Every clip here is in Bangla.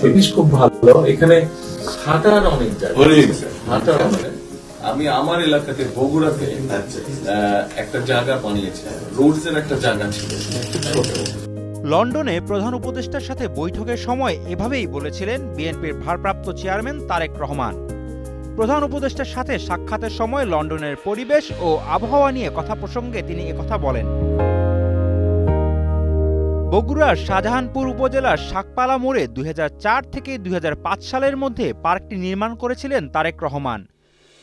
জিনিস খুব ভালো এখানে হাঁটার অনেক জায়গা, হাঁটার অনেক। আমি আমার এলাকাতে বগুড়াতে একটা জায়গা বানিয়েছি, রোডস এর একটা জায়গা ছিল ছোট। লন্ডনে প্রধান উপদেষ্টার সাথে বৈঠকের সময় এভাবেই বলেছিলেন বিএনপির ভারপ্রাপ্ত চেয়ারম্যান তারেক রহমান। প্রধান উপদেষ্টার সাথে সাক্ষাতের সময় লন্ডনের পরিবেশ ও আবহাওয়া নিয়ে কথা প্রসঙ্গে তিনি একথা বলেন। বগুড়ার শাহজাহানপুর উপজেলার শাকপালা মোড়ে 2004 থেকে 2005 সালের মধ্যে পার্কটি নির্মাণ করেছিলেন তারেক রহমান।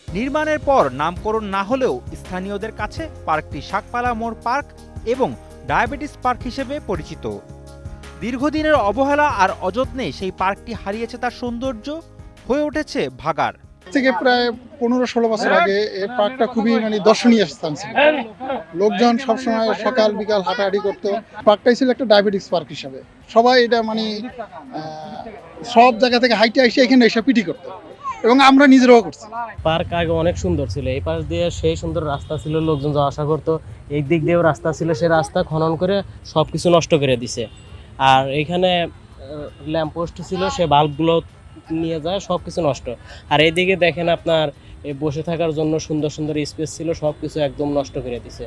নির্মাণের পর নামকরণ না হলেও স্থানীয়দের কাছে পার্কটি শাকপালা মোড় পার্ক এবং ডায়াবেটিস পার্ক হিসেবে পরিচিত। দীর্ঘদিনের অবহেলা আর অযত্নে সেই পার্কটি হারিয়েছে তার সৌন্দর্য, হয়ে উঠেছে ভাগাড়। থেকে প্রায় 15-16 বছর আগে এই পার্কটা খুবই দর্শনীয় স্থান ছিল। লোকজন সবসময় সকাল বিকাল হাঁটাহাঁটি করতো। পার্কটাই ছিল একটা ডায়াবেটিস পার্ক হিসাবে। সবাই এটা সব জায়গা থেকে হাইটে এসে এখানে এসে পিটি করতো এবং আমরা নিজেরাও করছি। পার্ক আগে অনেক সুন্দর ছিল, এই পাশ দিয়ে সেই সুন্দর রাস্তা ছিল, লোকজন যাওয়া আসা করতো। এই দিক দিয়েও রাস্তা ছিল, সে রাস্তা খনন করে সবকিছু নষ্ট করে দিছে। আর এখানে ল্যাম্পপোস্ট ছিল, সে বাল্বগুলো নিয়ে যায়, সবকিছু নষ্ট। আর এইদিকে দেখেন আপনার বসে থাকার জন্য সুন্দর সুন্দর স্পেস ছিল, সবকিছু একদম নষ্ট করে দিছে।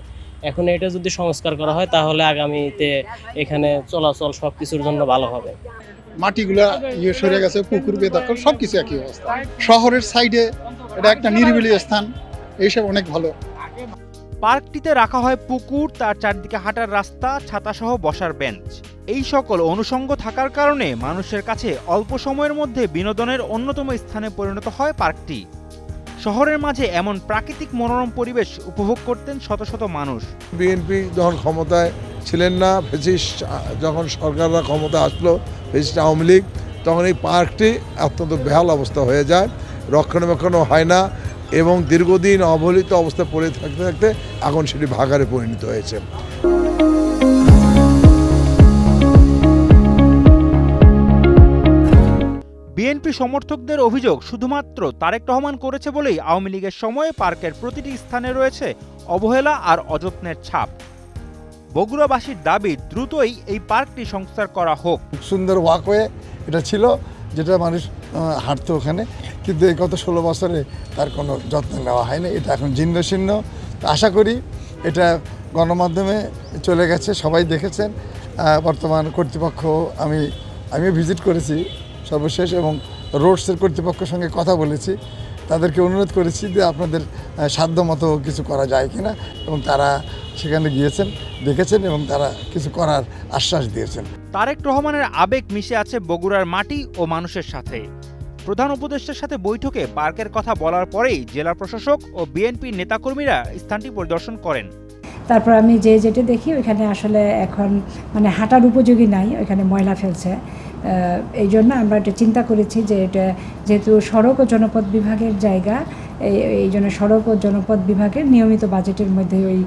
এখন এটা যদি সংস্কার করা হয় তাহলে আগামীতে এখানে চলাচল সবকিছুর জন্য ভালো হবে। মাটিগুলা সরে গেছে, পুকুর বেদখল, সবকিছু একই অবস্থা। শহরের সাইডে এটা একটা নিরিবিলি স্থান, এইসব অনেক ভালো। পার্কটিতে রাখা হয় পুকুর, তার চারদিকে হাঁটার রাস্তা, ছাতাসহ বসার বেঞ্চ। এই সকল অনুষঙ্গ থাকার কারণে মানুষের কাছে অল্প সময়ের মধ্যে বিনোদনের অন্যতম স্থানে পরিণত হয় পার্কটি। শহরের মাঝে এমন প্রাকৃতিক মনোরম পরিবেশ উপভোগ করতেন শত শত মানুষ। বিএনপি যখন ক্ষমতায় ছিলেন না, ফ্যাসিস্ট যখন সরকাররা ক্ষমতা আসলো, ফ্যাসিস্ট আওয়ামী লীগ, তখন এই পার্কটি অত্যন্ত বেহাল অবস্থা হয়ে যায়, রক্ষণাবেক্ষণও হয় না এবং দীর্ঘদিন অবহেলিত অবস্থায় পড়ে থাকতে থাকতে এখন সেটি ভাগাড়ে পরিণত হয়েছে। বিএনপি সমর্থকদের অভিযোগ, শুধুমাত্র তারেক রহমান করেছে বলেই আওয়ামী লীগের সময়ে পার্কের প্রতিটি স্থানে রয়েছে অবহেলা আর অযত্নের ছাপ। বগুড়াবাসীর দাবি দ্রুতই এই পার্কটি সংস্কার করা হোক। সুন্দর ওয়াকওয়ে এটা ছিল, যেটা মানুষ হাঁটতো ওখানে, কিন্তু এই গত 16 বছরে তার কোনো যত্ন নেওয়া হয়নি। এটা এখন জীর্ণ শীর্ণ। আশা করি এটা গণমাধ্যমে চলে গেছে, সবাই দেখেছেন। বর্তমান কর্তৃপক্ষ আমি ভিজিট করেছি সর্বশেষ এবং রোডসের কর্তৃপক্ষের সঙ্গে কথা বলেছি, তাদেরকে অনুরোধ করেছি যে আপনাদের সাধ্য মতো কিছু করা যায় কিনা, এবং তারা সেখানে গিয়েছেন, দেখেছেন এবং তারা কিছু করার আশ্বাস দিয়েছেন। তারেক রহমানের আবেগ মিশে আছে বগুড়ার মাটি ও মানুষের সাথে। প্রধান উপদেষ্টার সাথে বৈঠকে পার্কের কথা বলার পরেই জেলা প্রশাসক ও বিএনপির নেতাকর্মীরা স্থানটি পরিদর্শন করেন। তারপর আমি যেটা দেখি ওইখানে আসলে এখন হাঁটার উপযোগী নাই, ওইখানে ময়লা ফেলছে। এই জন্য আমরা এটা চিন্তা করেছি যে এটা যেহেতু সড়ক ও জনপথ বিভাগের জায়গা, এই জন্য সড়ক ও জনপথ বিভাগের নিয়মিত বাজেটের মধ্যে ওই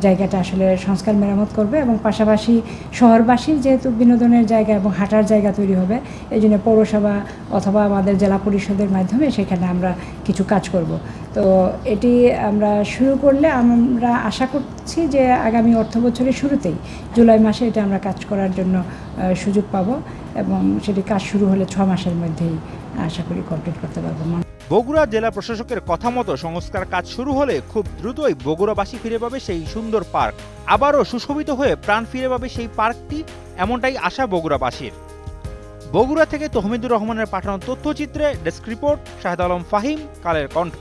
জায়গাটা আসলে সংস্কার মেরামত করবে এবং পাশাপাশি শহরবাসীর যেহেতু বিনোদনের জায়গা এবং হাঁটার জায়গা তৈরি হবে, এই জন্য পৌরসভা অথবা আমাদের জেলা পরিষদের মাধ্যমে সেখানে আমরা কিছু কাজ করব। তো এটি আমরা শুরু করলে আমরা আশা করছি যে আগামী অর্থ বছরের শুরুতেই জুলাই মাসে এটা আমরা কাজ করার জন্য সুযোগ পাব এবং সেটি কাজ শুরু হলে 6 মাসের মধ্যেই আশা করি কমপ্লিট করতে পারবো। বগুড়া জেলা প্রশাসকের কথা মতো সংস্কার কাজ শুরু হলে খুব দ্রুতই বগুড়াবাসী ফিরে পাবে সেই সুন্দর পার্ক। আবারও সুশোভিত হয়ে প্রাণ ফিরে পাবে সেই পার্কটি, এমনটাই আশা বগুড়াবাসীর। বগুড়া থেকে তহমিদুর রহমানের পাঠানো তথ্যচিত্রে ডেস্ক রিপোর্ট, শাহেদ আলম ফাহিম, কালের কণ্ঠ।